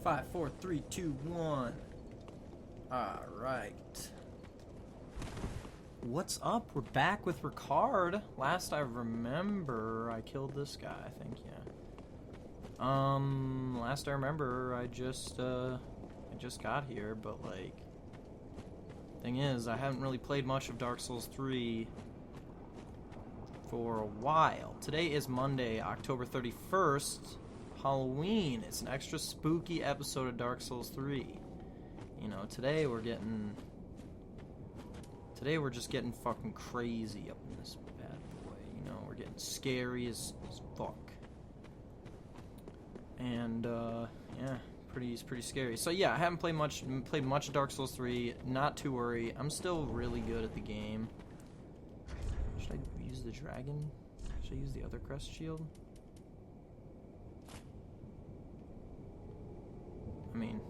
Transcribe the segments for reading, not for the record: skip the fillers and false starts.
5, 4, 3, 2, 1. Alright. What's up? We're back with Ricard. Last I remember, I killed this guy, I think, yeah. Last I remember, I just got here, but, like, thing is, I haven't really played much of Dark Souls 3 for a while. Today is Monday, October 31st, Halloween. It's an extra spooky episode of Dark Souls 3. You know, today we're just getting fucking crazy up in this bad boy. You know, we're getting scary as fuck. And, yeah, pretty scary. So yeah, I haven't played much of Dark Souls 3. Not to worry, I'm still really good at the game. Should I use the dragon? Should I use the other crest shield? I mean,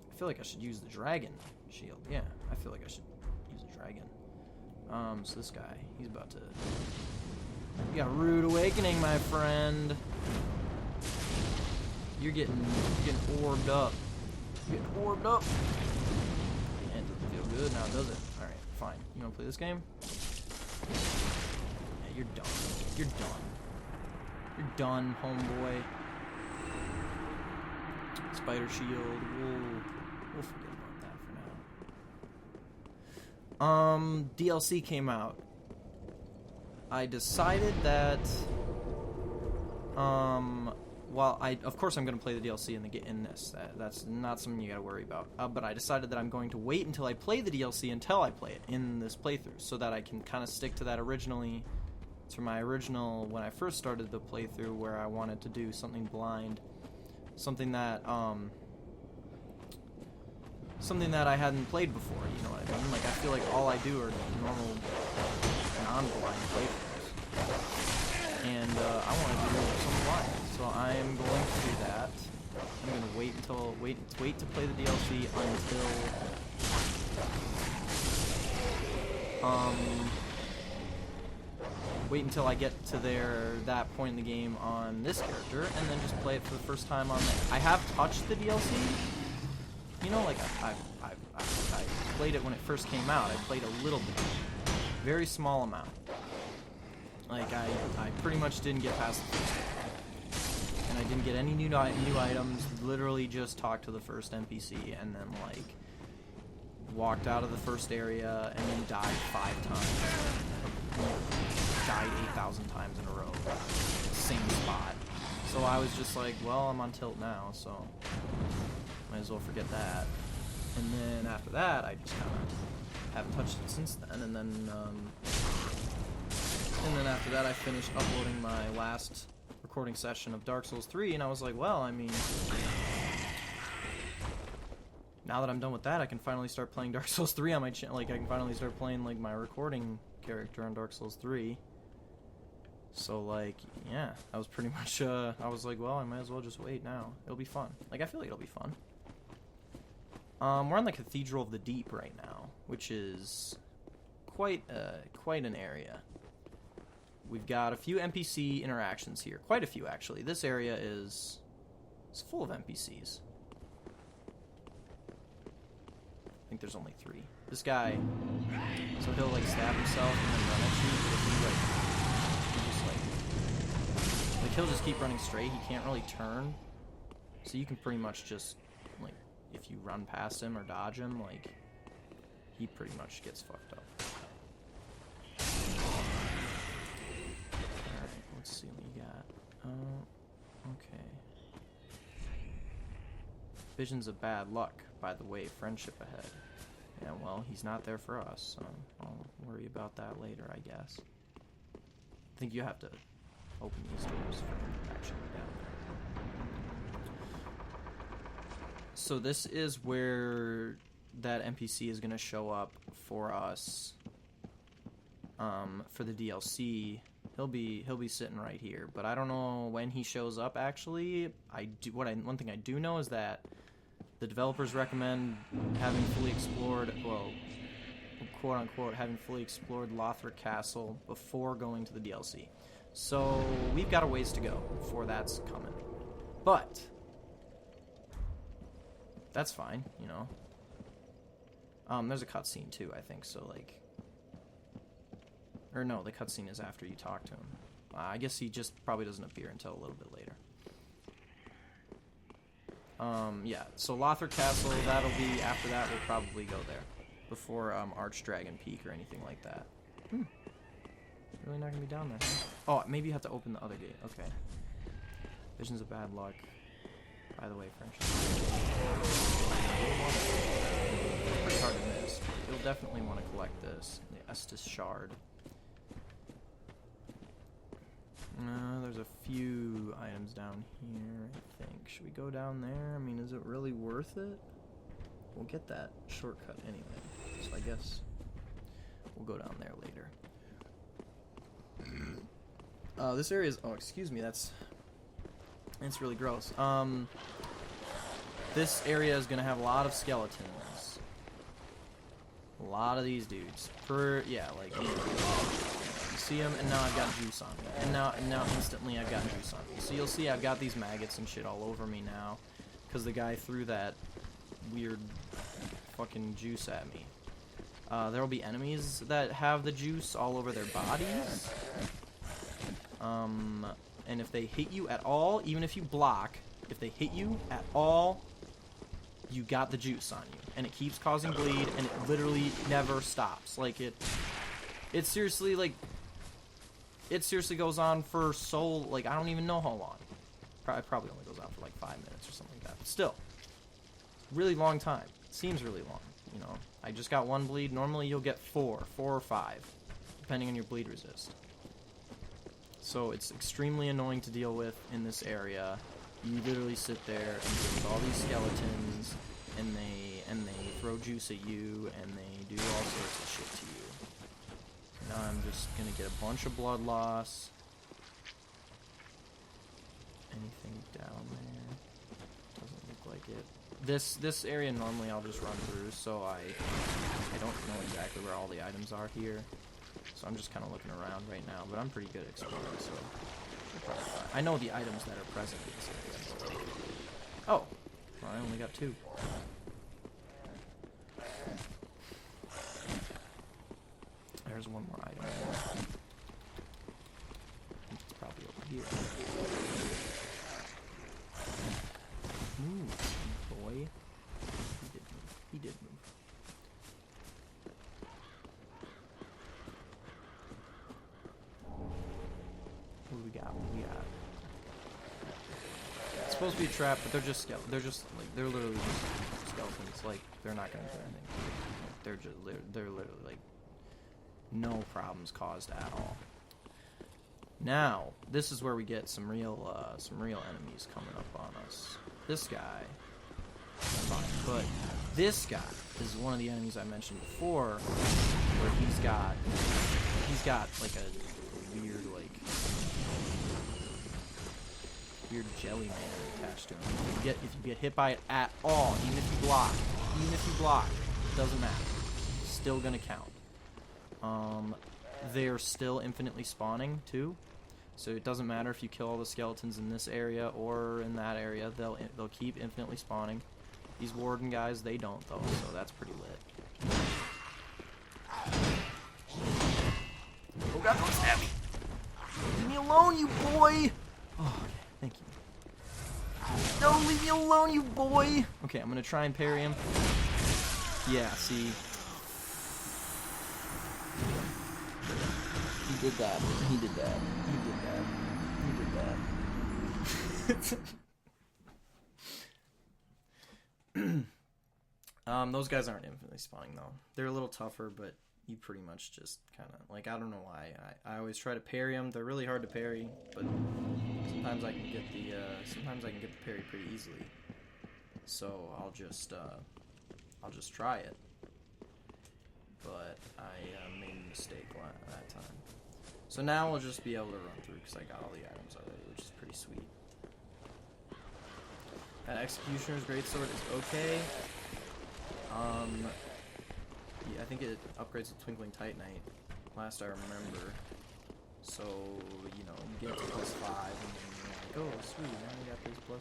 I feel like I should use the dragon shield. Yeah, I feel like I should use a dragon. So this guy, he's about to... You got a rude awakening, my friend. You're getting orbed up. You're getting orbed up. And it doesn't feel good now, does it? Alright, fine. You wanna play this game? Yeah, you're done. You're done. You're done, homeboy. Spider shield. We'll forget about that for now. DLC came out. I decided that well, of course I'm going to play the DLC in this. That's not something you got to worry about. But I decided that I'm going to wait until I play the DLC until I play it in this playthrough, so that I can kind of stick to that originally. To my original, when I first started the playthrough, where I wanted to do something blind, something that I hadn't played before. You know what I mean? Like, I feel like all I do are normal non-blind playthroughs, and I want to do some blind. So I am going to do that. I'm going to wait to play the DLC until I get to that point in the game on this character, and then just play it for the first time on that. I have touched the DLC. You know, like I played it when it first came out. I played a little bit, very small amount. Like I pretty much didn't get past the first one. And I didn't get any new items, literally just talked to the first NPC, and then, like, walked out of the first area, and then died 5 times. Died 8,000 times in a row. Same spot. So I was just like, well, I'm on tilt now, so might as well forget that. And then after that, I just kind of haven't touched it since then, and then after that, I finished uploading my last recording session of Dark Souls 3, and I was like, well, I mean, now that I'm done with that, I can finally start playing Dark Souls 3 on my channel. Like, I can finally start playing, like, my recording character on Dark Souls 3. So, like, yeah, that was pretty much, I was like, well, I might as well just wait now. It'll be fun. Like, I feel like it'll be fun. We're on the Cathedral of the Deep right now, which is quite an area. We've got a few NPC interactions here. Quite a few, actually. This area is full of NPCs. I think there's only 3. This guy, so he'll, like, stab himself and then run at you, but he'll just keep running straight. He can't really turn. So you can pretty much just, like, if you run past him or dodge him, like, he pretty much gets fucked up. Let's see what you got. Okay. Visions of bad luck. By the way, friendship ahead. Yeah, well, he's not there for us, so I'll worry about that later, I guess. I think you have to open these doors for him to actually get down there. So this is where that NPC is going to show up for us for the DLC. He'll be sitting right here, but I don't know when he shows up. Actually, one thing I do know is that the developers recommend having fully explored, well, quote unquote, having fully explored Lothric Castle before going to the DLC. So we've got a ways to go before that's coming. But that's fine, you know. There's a cutscene too, I think, so like... Or no, the cutscene is after you talk to him. I guess he just probably doesn't appear until a little bit later. Yeah, so Lothar Castle, that'll be, after that, we'll probably go there. Before, Archdragon Peak or anything like that. Really not gonna be down there. Oh, maybe you have to open the other gate. Okay. Visions of bad luck. By the way, French. It's pretty hard to miss. You'll definitely want to collect this. The Estus Shard. There's a few items down here, I think. Should we go down there? I mean, is it really worth it? We'll get that shortcut anyway. So I guess we'll go down there later. This area is... Oh, excuse me. That's really gross. This area is going to have a lot of skeletons. A lot of these dudes. Yeah, like... You see them, and now I've got juice on me. And now instantly I've got juice on me. So you'll see I've got these maggots and shit all over me now. Because the guy threw that weird fucking juice at me. There will be enemies that have the juice all over their bodies. And if they hit you at all, even if you block, if they hit you at all, you got the juice on you. And it keeps causing bleed, and it literally never stops. Like, it seriously, like, it seriously goes on for so, like, I don't even know how long. It probably only goes on for, like, 5 minutes or something like that. But still, really long time. Seems really long, you know. I just got one bleed. Normally you'll get 4 or 5, depending on your bleed resist. So it's extremely annoying to deal with in this area. You literally sit there and deal with all these skeletons, and they throw juice at you, and they do all sorts of shit to you. Now I'm just gonna get a bunch of blood loss. Anything down there? Doesn't look like it. This area normally I'll just run through, so I don't know exactly where all the items are here. So I'm just kind of looking around right now, but I'm pretty good at exploring, so I know the items that are present in this area. Oh, well, I only got 2. There's one more item. It's probably over here. Move, boy. He did move. What do we got? It's supposed to be a trap, but they're just skeletons. They're literally just skeletons. Like, they're not gonna do anything. They're literally like no problems caused at all. Now, this is where we get some real enemies coming up on us. This guy, fine, but this guy is one of the enemies I mentioned before, where he's got like a weird jelly man attached to him. If you get hit by it at all, even if you block, it doesn't matter. It's still gonna count. They're still infinitely spawning too, so it doesn't matter if you kill all the skeletons in this area or in that area. They'll keep infinitely spawning. These warden guys, they don't though, so that's pretty lit. Oh god, don't stab me! Leave me alone, you boy! Oh, okay, thank you. No, leave me alone, you boy! Okay, I'm gonna try and parry him. Yeah, see. He did that. He did that. Those guys aren't infinitely spawning though. They're a little tougher, but you pretty much just kind of, like, I don't know why. I always try to parry them. They're really hard to parry, but sometimes I can get the parry pretty easily. So I'll just try it. But I made a mistake that time. So now we'll just be able to run through because I got all the items already, which is pretty sweet. That Executioner's Greatsword is okay. Yeah, I think it upgrades to Twinkling Titanite, last I remember. So, you know, you get to +5, and then you're like, oh, sweet, now we got this +5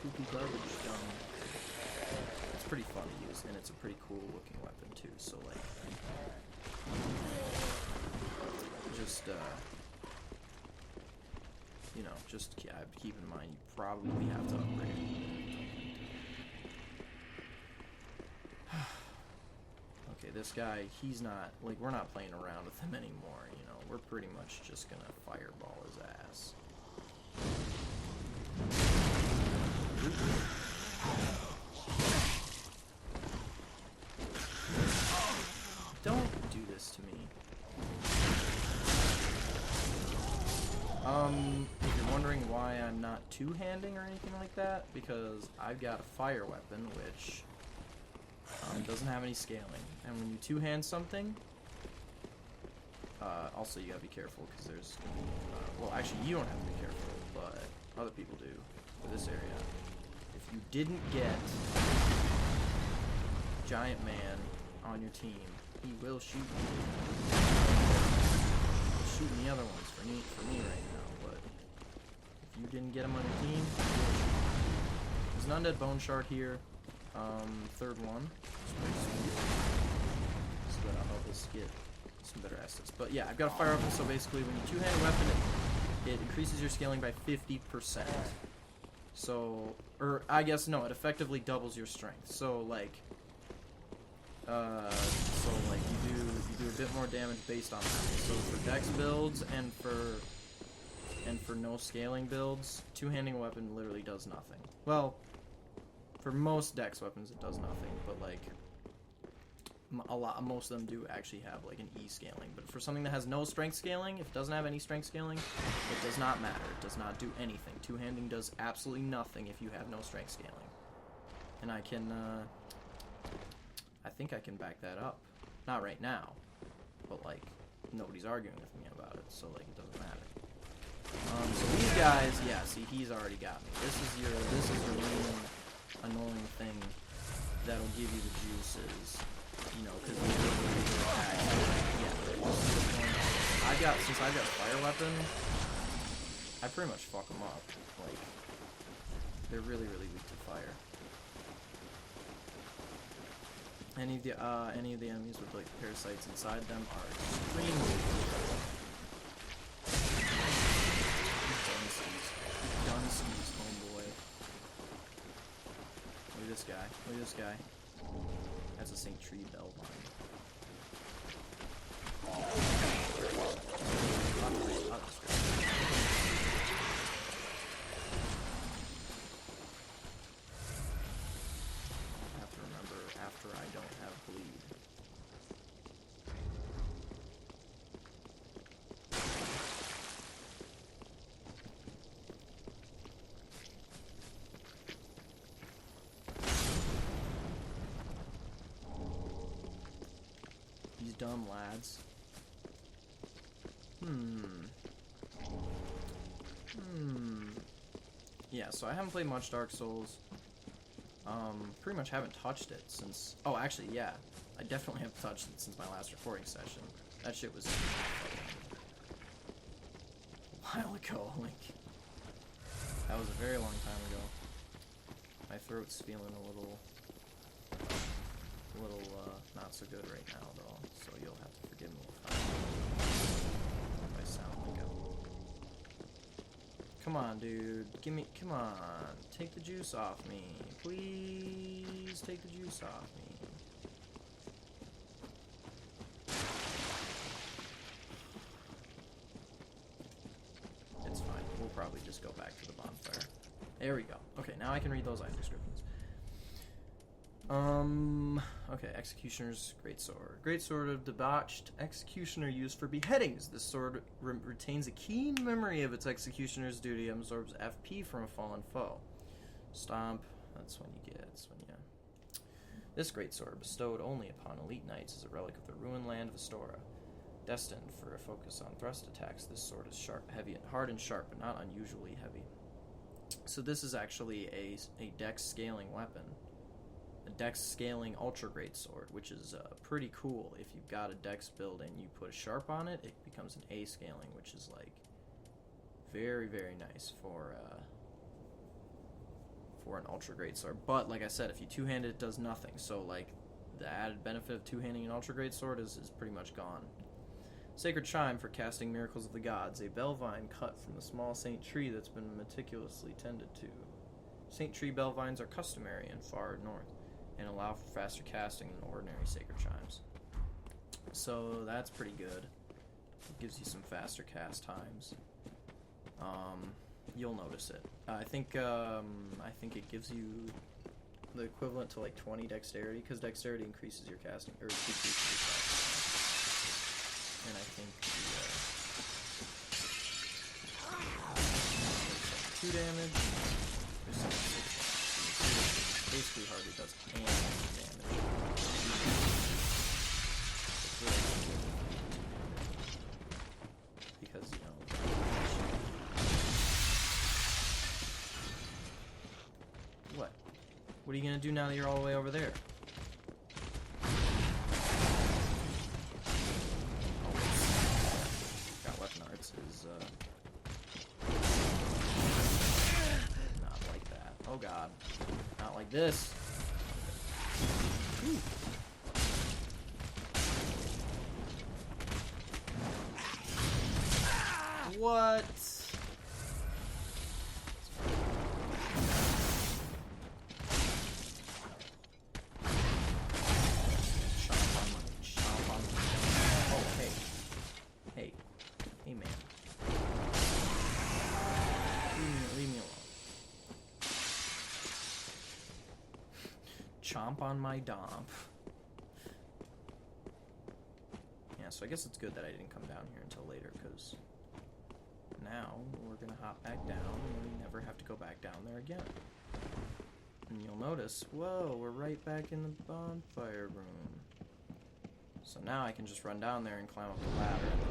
poopy garbage done. pretty fun to use, and it's a pretty cool looking weapon too. So like, just you know, just keep in mind you probably have to upgrade it. Okay, this guy, he's not, like, we're not playing around with him anymore, you know. We're pretty much just gonna fireball his ass. Don't do this to me. If you're wondering why I'm not two-handing or anything like that, because I've got a fire weapon, which doesn't have any scaling. And when you two-hand something, also you gotta be careful, because there's, well, actually you don't have to be careful, but other people do for this area. If you didn't get Giant Man on your team, he will shoot you. He's shooting the other ones for me right now, but if you didn't get him on your team, there's an undead bone shard here. Third one. So that'll help us get some better assets. But yeah, I've got a fire weapon, so basically when you two-hand a weapon, it increases your scaling by 50%. So, or I guess no, it effectively doubles your strength. So like, you do a bit more damage based on that. So for dex builds and for no scaling builds, two-handing a weapon literally does nothing. Well, for most dex weapons it does nothing, but like most of them do actually have like an E scaling. But for something that has no strength scaling, if it doesn't have any strength scaling, it does not matter. It does not do anything. Two-handing does absolutely nothing if you have no strength scaling. And I can, I think I can back that up. Not right now, but like nobody's arguing with me about it, so like it doesn't matter. So these guys, yeah, see, he's already got me. This is your main annoying thing that'll give you the juices, you know, because since I've got a fire weapon, I pretty much fuck them up. Like, they're really, really weak to fire. Any of the enemies with like parasites inside them are extremely weak. Dunsies, homeboy. Look at this guy. Look at this guy. That's a St. Tree Bell line. I have to remember after I don't have bleed. These dumb lads. Yeah, so I haven't played much Dark Souls. Pretty much haven't touched it since... Oh, actually, yeah. I definitely haven't touched it since my last recording session. That shit was a while ago, like... That was a very long time ago. My throat's feeling a little, not so good right now, though, so you'll have to forgive me if I sound like a... Come on, dude. Come on. Take the juice off me. Please take the juice off me. It's fine. We'll probably just go back to the bonfire. There we go. Okay, now I can read those item descriptions. Okay, Executioner's Greatsword. Greatsword of Debauched Executioner used for beheadings. This sword retains a keen memory of its executioner's duty and absorbs FP from a fallen foe. Stomp, that's when you get, This greatsword, bestowed only upon elite knights, is a relic of the ruined land of Astora. Destined for a focus on thrust attacks, this sword is hard and sharp, but not unusually heavy. So this is actually a dex scaling weapon. A dex scaling ultra great sword, which is pretty cool. If you've got a dex build and you put a sharp on it, it becomes an A scaling, which is like very, very nice for for an ultra great sword. But like I said, if you two-hand it, it does nothing. So like the added benefit of two-handing an ultra great sword is pretty much gone. Sacred Chime for casting Miracles of the Gods, a bell vine cut from the small saint tree that's been meticulously tended to. Saint tree bell vines are customary in far north and allow for faster casting than ordinary sacred chimes. So that's pretty good. It gives you some faster cast times. You'll notice it. I think it gives you the equivalent to like 20 dexterity, because dexterity increases your casting, or decreases your casting. And I think the 2 damage. There's some 6 damage. Basically hardly does any damage. Because, you know. What? What are you gonna do now that you're all the way over there? Got weapon arts is not like that. Oh god. Not like this. Ooh. What? Oh, hey. Hey. Hey, man. Leave me alone. Chomp on my domp. Yeah, so I guess it's good that I didn't come down here until later, because now we're gonna hop back down and we never have to go back down there again. And you'll notice, whoa, we're right back in the bonfire room. So now I can just run down there and climb up the ladder and then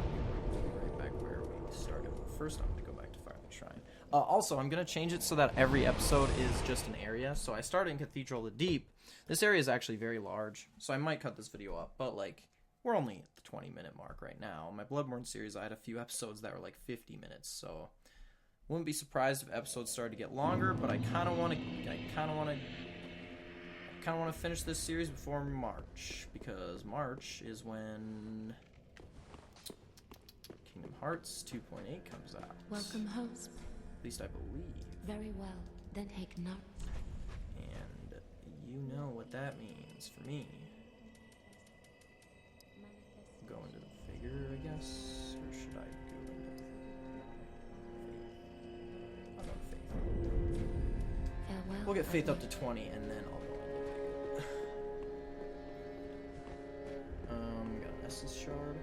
we'll be right back where we started. First I'm gonna go back to Firelight Shrine. Also, I'm gonna change it so that every episode is just an area. So I started in Cathedral of the Deep. This area is actually very large, so I might cut this video up, but like, we're only at the 20-minute mark right now. On my Bloodborne series, I had a few episodes that were like 50 minutes, so wouldn't be surprised if episodes started to get longer. But I kind of want to finish this series before March, because March is when Kingdom Hearts 2.8 comes out. Welcome, host. At least I believe. Very well. Then take note. And you know what that means for me. Go into the figure, I guess, or should I go into faith? I'll go to faith. Farewell. We'll get faith up to 20, and then I'll go into figure. Got an Estus shard.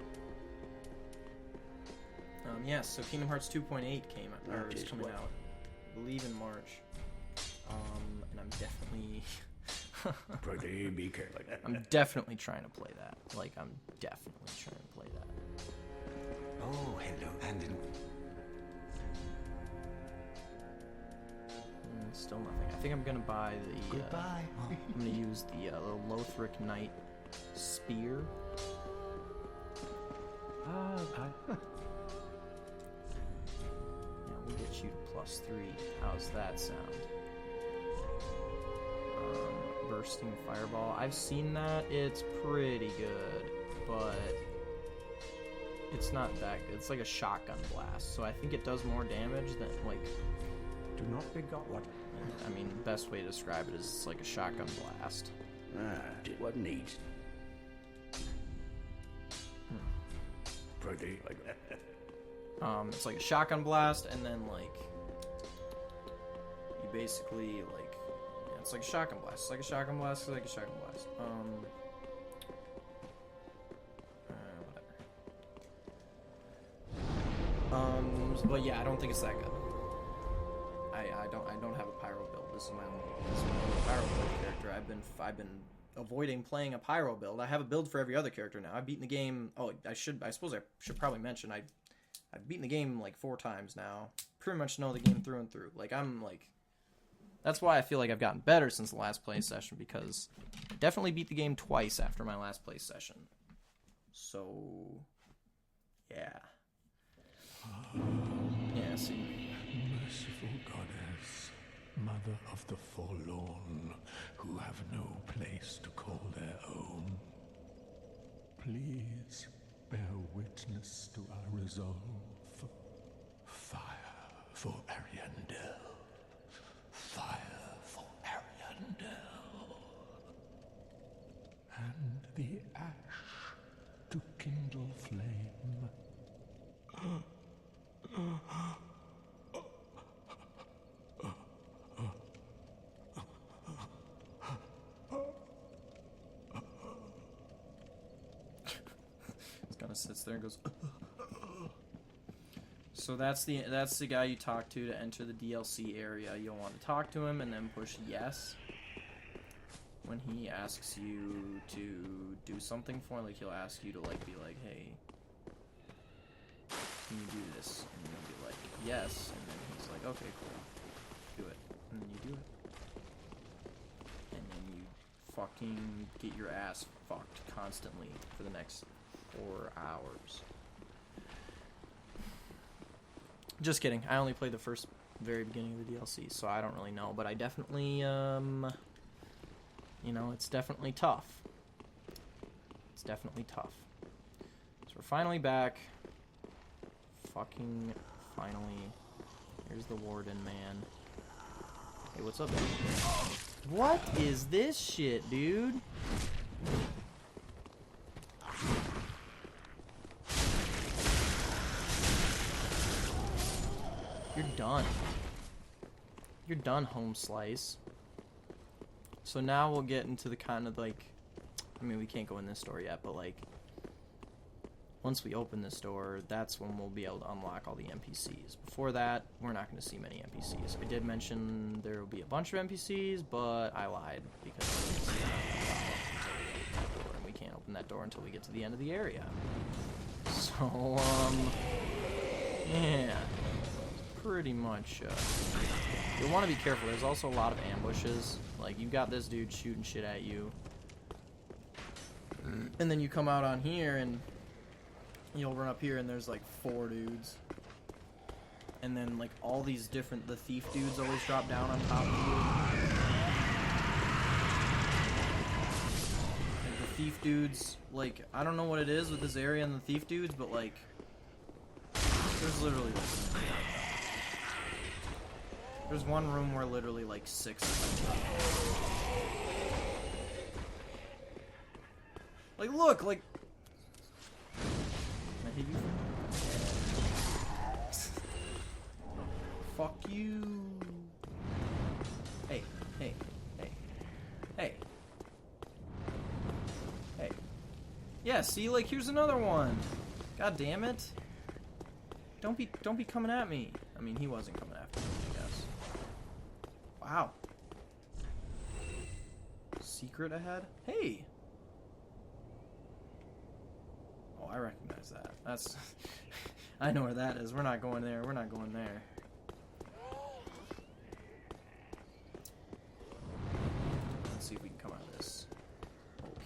Yes, so Kingdom Hearts 2.8 came out, or is coming out, I believe in March. And I'm definitely. I'm definitely trying to play that. Like, I'm definitely trying to play that. Oh, hello, Andon. Still nothing. I think I'm gonna buy the. Goodbye. I'm gonna use the little Lothric Knight spear. Bye. Yeah, we'll get you to +3. How's that sound? Bursting Fireball. I've seen that. It's pretty good, but it's not that good. It's like a shotgun blast, so I think it does more damage than, like... Do not be what? I mean, the best way to describe it is it's like a shotgun blast. Do what needs. Pretty. It's like a shotgun blast, and then, like, you basically, like... It's like a shotgun blast. It's like a shotgun blast. It's like a shotgun blast. Whatever. But yeah, I don't think it's that good. I don't have a pyro build. This is my only pyro build character. I've been avoiding playing a pyro build. I have a build for every other character now. I've beaten the game. Oh, I suppose I should probably mention I've beaten the game like 4 times now. Pretty much know the game through and through. Like, I'm like. That's why I feel like I've gotten better since the last play session, because I definitely beat the game twice after my last play session. So, yeah. Yeah, see. Merciful goddess. mother of the forlorn who have no place to call their own. Please bear witness to our resolve. Fire for Ariandel. Fire for Ariandel. And the ash to kindle flame. Kind of sits there and goes. So that's the guy you talk to enter the DLC area. You'll want to talk to him and then push yes when he asks you to do something for him. Like he'll ask you to like be like, hey, can you do this? And you'll be like, yes. And then he's like, okay, cool, do it. And then you do it. And then you fucking get your ass fucked constantly for the next 4 hours. Just kidding. I only played the very beginning of the DLC, so I don't really know. But I definitely, you know, it's definitely tough. It's definitely tough. So we're finally back. Fucking finally. Here's the warden, man. Hey, what's up, dude? What is this shit, dude? You're done. You're done, home slice. So now we'll get into the kind of like, I mean, we can't go in this door yet, but like, once we open this door, that's when we'll be able to unlock all the NPCs. Before that, we're not going to see many NPCs. I did mention there will be a bunch of NPCs, but I lied because we can't open that door until we get to the end of the area. So, yeah. Pretty much, you'll want to be careful. There's also a lot of ambushes. Like, you've got this dude shooting shit at you. And then you come out on here, and you'll run up here, and there's, like, 4 dudes. And then, like, all these different... The thief dudes always drop down on top of you. Like, the thief dudes, like, I don't know what it is with this area and the thief dudes, but, like, there's literally... There's one room where literally like 6 of them. Like, look, like... Can I hit you? Fuck you. Hey, hey, hey, hey. Hey. Yeah, see, like, here's another one. God damn it. Don't be coming at me. I mean, he wasn't coming after me, I guess. Wow. Secret ahead? Hey! Oh, I recognize that. That's... I know where that is. We're not going there. We're not going there. Let's see if we can come out of this.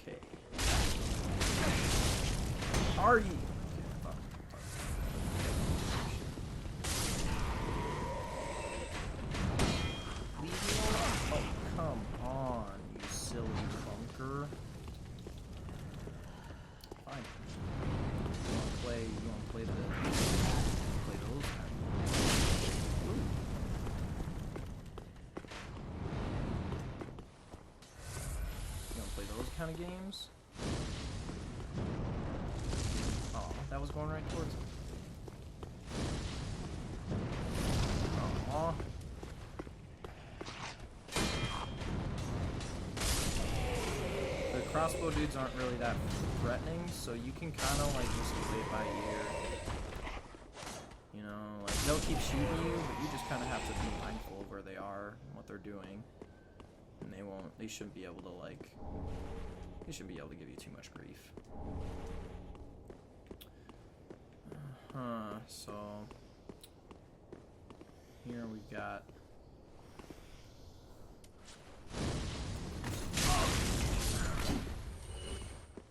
Okay. Are you? Kind of games. Oh, that was going right towards him. Aww. The crossbow dudes aren't really that threatening, so you can kind of like just play it by ear. You know, like they'll keep shooting you, but you just kind of have to be mindful of where they are and what they're doing, and they shouldn't be able to like. He shouldn't be able to give you too much grief. So here we've got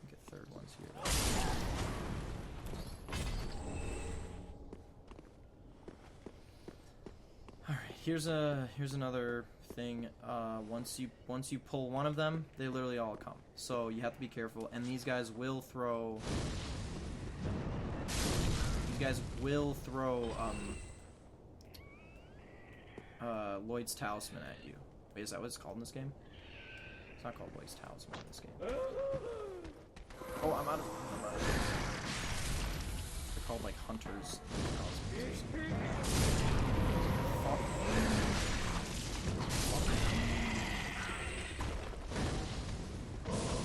get third ones here though. Alright. here's another thing. Once you pull one of them, they literally all come. So you have to be careful. And these guys will throw. Lloyd's Talisman at you. Wait, is that what it's called in this game? It's not called Lloyd's Talisman in this game. Oh, I'm out of. They're called like Hunter's Talismans or something.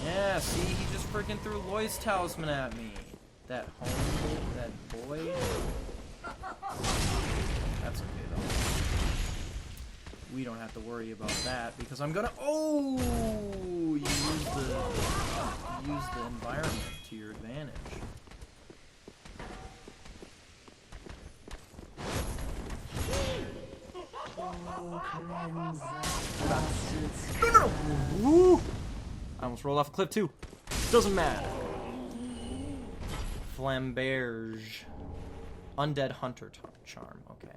Yeah, see, he just freaking threw Lloyd's Talisman at me. That boy. That's okay though. We don't have to worry about that because I'm gonna. Oh, you use the environment to your advantage. No! Woo! I almost rolled off a cliff too. Doesn't matter. Flamberge. Undead Hunter Charm. Okay.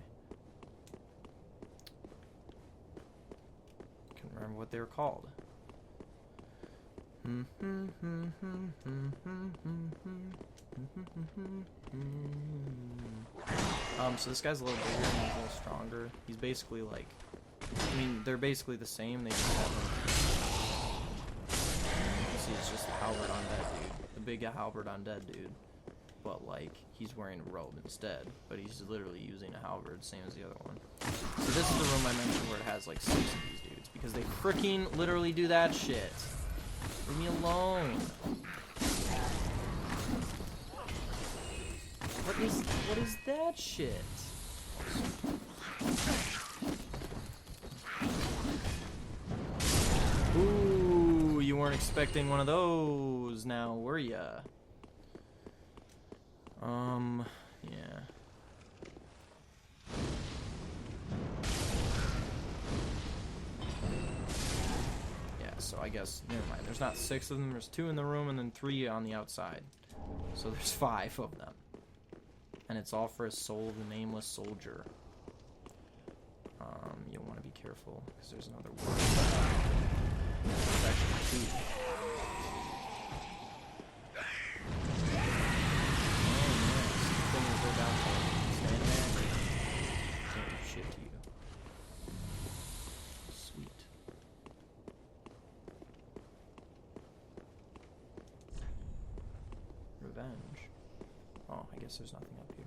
Can't remember what they were called. So this guy's a little bigger and he's a little stronger. He's basically like, I mean, they're basically the same. They just have you see, it's just the halberd undead dude, the big halberd undead dude, but like he's wearing a robe instead. But he's literally using a halberd, same as the other one. So this is the room I mentioned where it has like 6 of these dudes because they freaking literally do that shit. Leave me alone. What is that shit? Ooh, you weren't expecting one of those now, were ya? Yeah. Yeah, so I guess, never mind. There's not 6 of them, there's 2 in the room and then 3 on the outside. So there's 5 of them. And it's all for a soul of the nameless soldier. You'll want to be careful, because there's another word. There's actually 2. Stand there. Can't do shit to you. Sweet. Revenge. Oh, I guess there's nothing up here.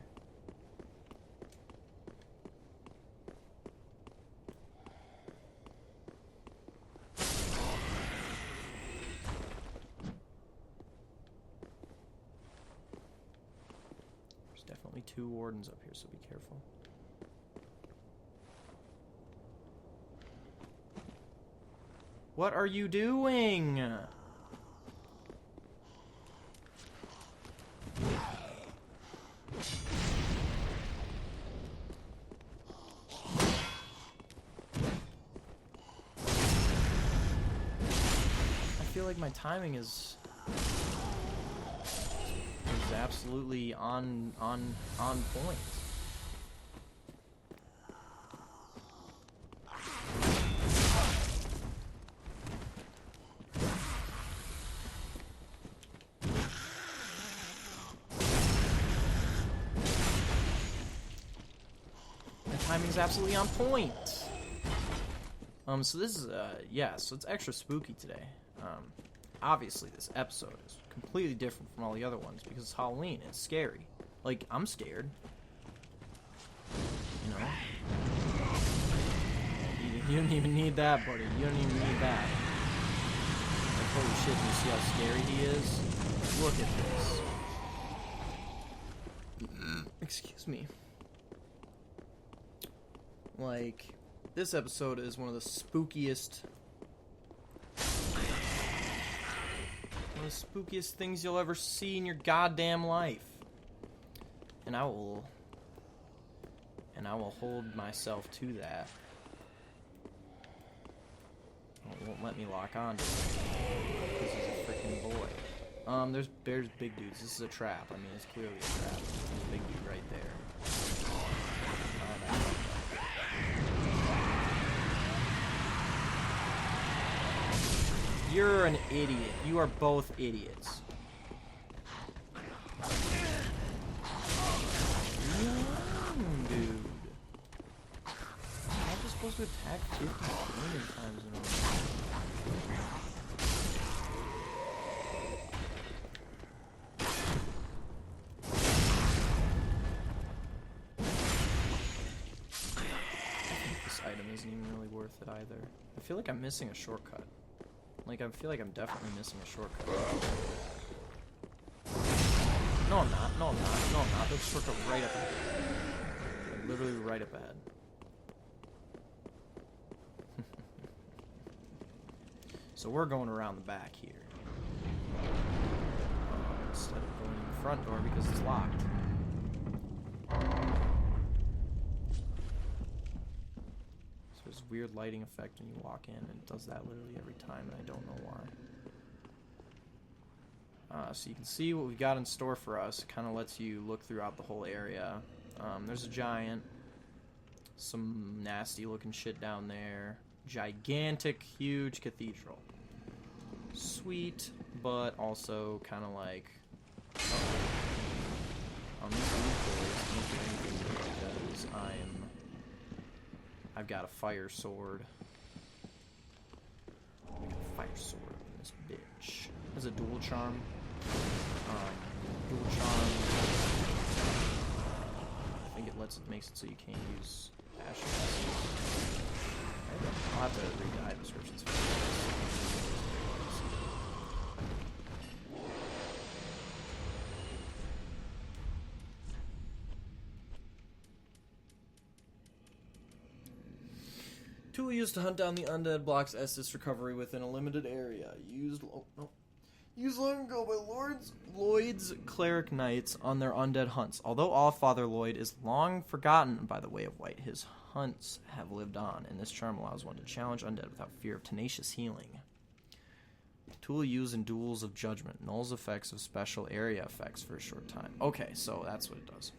There's definitely 2 wardens up here, so be careful. What are you doing? I feel like my timing is absolutely on point. My timing is absolutely on point. So this is yeah, so it's extra spooky today. Obviously this episode is completely different from all the other ones because it's Halloween. It's scary. Like, I'm scared. You know? You don't even need that, buddy. You don't even need that. Like, holy shit, do you see how scary he is? Look at this. Excuse me. Like, this episode is one of the spookiest... One of the spookiest things you'll ever see in your goddamn life. And I will hold myself to that. It won't let me lock on to it because he's a freaking boy. There's big dudes. This is a trap. I mean, it's clearly a trap. There's a big dude right there. You're an idiot. You are both idiots. Dude. I'm just supposed to attack 50 million times in a row. This item isn't even really worth it either. I feel like I'm missing a shortcut. Like, I feel like I'm definitely missing a shortcut. No, I'm not. No, I'm not. No, I'm not. There's a shortcut right up ahead. Like, literally right up ahead. So we're going around the back here. Instead of going in the front door because it's locked. So there's a weird lighting effect when you walk in, and it does that literally every time, and I don't know why. So you can see what we've got in store for us. It kind of lets you look throughout the whole area. There's a giant. Some nasty looking shit down there. Gigantic, huge cathedral. Sweet, but also kind of like... on these boys, don't do anything because I've got a fire sword. I got a fire sword in this bitch. There's a dual charm. Dual charm. I think it makes it so you can't use passion. I'll have to read the item descriptions for this. Tool used to hunt down the undead blocks Estus recovery within a limited area. Used long ago by Lloyd's cleric knights on their undead hunts. Although Allfather Lloyd is long forgotten by the Way of White, his hunts have lived on, and this charm allows one to challenge undead without fear of tenacious healing. Tool used in duels of judgment. Nulls effects of special area effects for a short time. Okay, so that's what it does.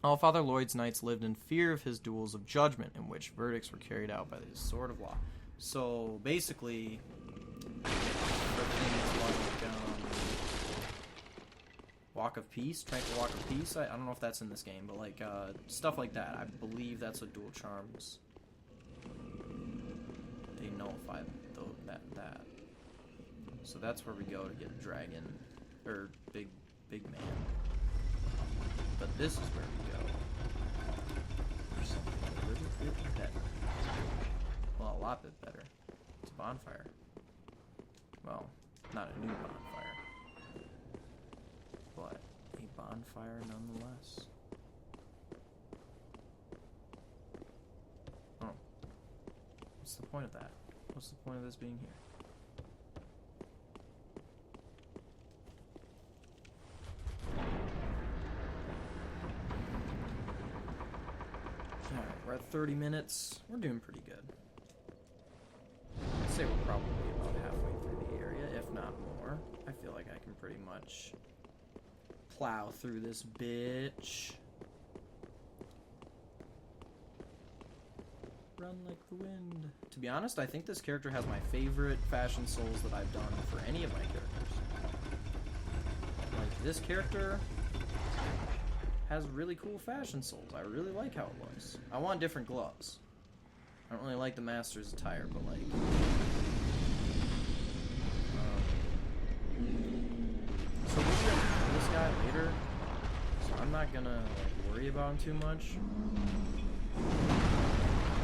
Allfather Lloyd's knights lived in fear of his duels of judgment, in which verdicts were carried out by his sword of law. So basically, Walk of Peace, Tranquil Walk of Peace. I don't know if that's in this game, but like stuff like that. I believe that's what dual charms. They nullify that. So that's where we go to get a dragon or big man. But this is where we go. For something a little bit better. Well, a lot bit better. It's a bonfire. Well, not a new bonfire. But a bonfire nonetheless. Oh. What's the point of that? What's the point of this being here? Alright, we're at 30 minutes. We're doing pretty good. I'd say we're probably about halfway through the area, if not more. I feel like I can pretty much plow through this bitch. Run like the wind. To be honest, I think this character has my favorite fashion souls that I've done for any of my characters. Like, this character has really cool fashion souls. I really like how it looks. I want different gloves. I don't really like the master's attire, but like... so we'll be able to kill this guy later, so I'm not gonna like worry about him too much.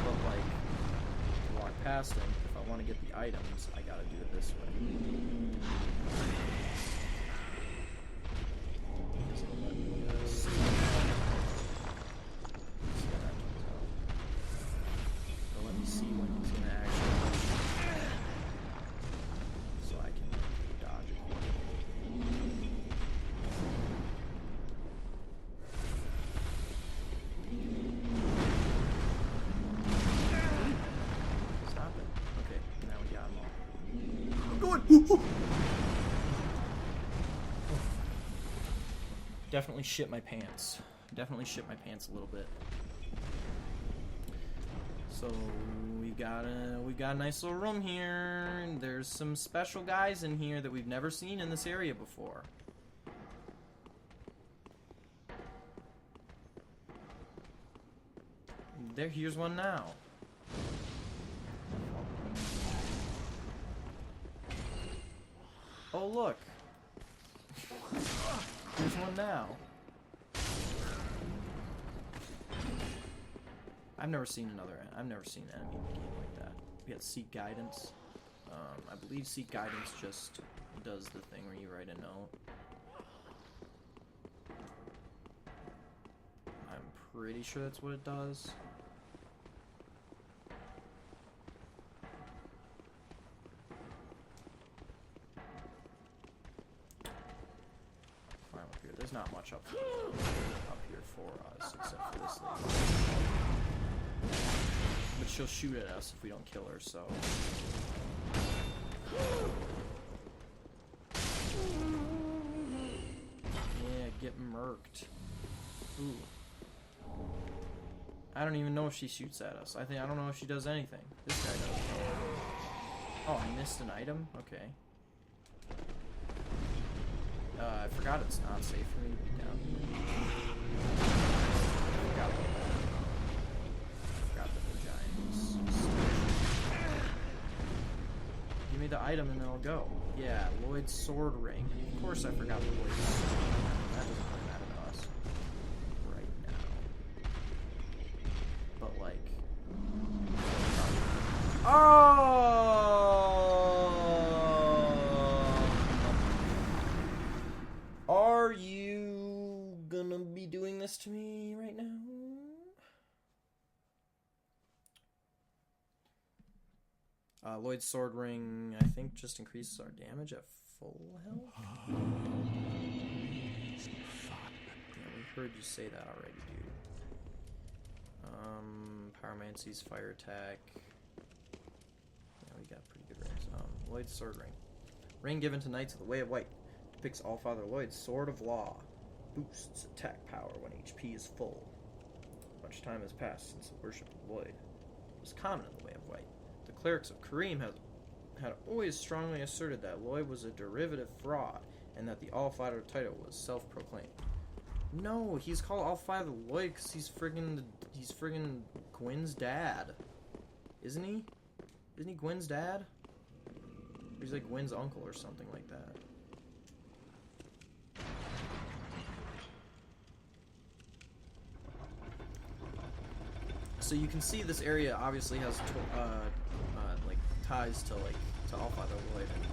But like, to walk past him, if I want to get the items, I gotta do it this way. See when he's gonna actually, so I can dodge it. Stop it. Okay, now we got him all. I'm going. Definitely shit my pants. Definitely shit my pants a little bit. So we got a nice little room here. And there's some special guys in here that we've never seen in this area before. Here's one now. Oh look. Here's one now. I've never seen an enemy in a game like that. We got Seek Guidance. I believe Seek Guidance just does the thing where you write a note. I'm pretty sure that's what it does. Climb up here. There's not much up here for us except for this lady. But she'll shoot at us if we don't kill her, so... Yeah, get murked. Ooh. I don't even know if she shoots at us. I don't know if she does anything. This guy does. Oh, I missed an item? Okay. I forgot it's not safe for me to be down here. I forgot about that. Give me the item and then I'll go. Yeah, Lloyd's sword ring. Of course I forgot the Lloyd's sword ring. That doesn't really matter to us right now. But like... Are you gonna be doing this to me right now? Lloyd's sword ring, I think, just increases our damage at full health. Yeah, we heard you say that already, dude. Pyromancy's fire attack. Yeah, we got pretty good rings. Lloyd's sword ring. Ring given to Knights of the Way of White. Depicts Allfather Lloyd's Sword of Law. Boosts attack power when HP is full. Much time has passed since the worship of Lloyd was common in the Way of White. The clerics of Kareem had always strongly asserted that Lloyd was a derivative fraud, and that the Allfather title was self-proclaimed. No, he's called Allfather Lloyd because he's friggin' Gwyn's dad. Isn't he? Isn't he Gwyn's dad? Or he's like Gwyn's uncle or something like that. So you can see this area obviously has like ties to Allfather Lloyd and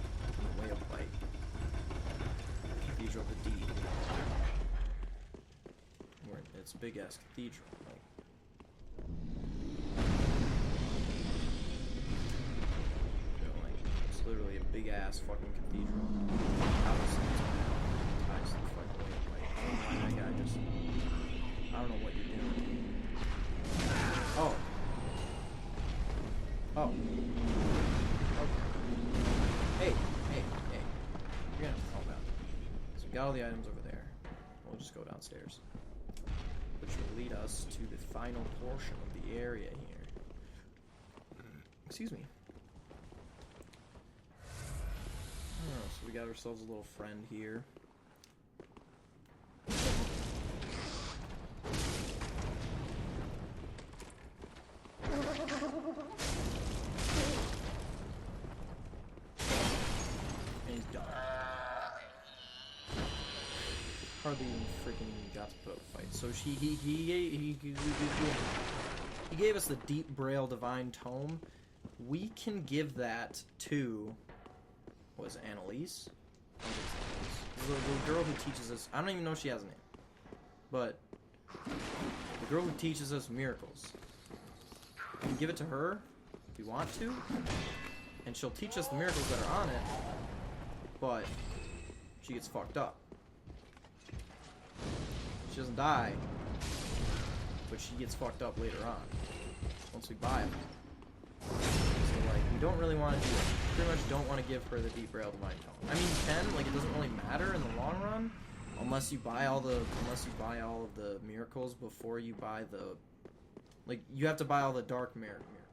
the Way of White, Cathedral of the Deed. It's a big ass cathedral. It's literally a big ass fucking cathedral. Obviously, it's ties to the fucking Way of White. I don't know why that guy just. I don't know what you're doing. Oh. Oh. Okay. Hey. You're gonna have to calm down. So we got all the items over there. We'll just go downstairs. Which will lead us to the final portion of the area here. Excuse me. Oh, so we got ourselves a little friend here. And he's done. Hardly even freaking got to put up a fight. So he gave us the Deep Braille Divine Tome. We can give that to Annalise? I think it's Annalise. The girl who teaches us. I don't even know if she has a name, but the girl who teaches us miracles. We can give it to her if we want to, and she'll teach us the miracles that are on it, but she gets fucked up. She doesn't die, but she gets fucked up later on, once we buy them. So, like, we don't really want to do it. Pretty much don't want to give her the Deep Braille Divine Tome. I mean, you can, like, it doesn't really matter in the long run, unless you buy all of the miracles before you buy the... Like, you have to buy all the dark miracles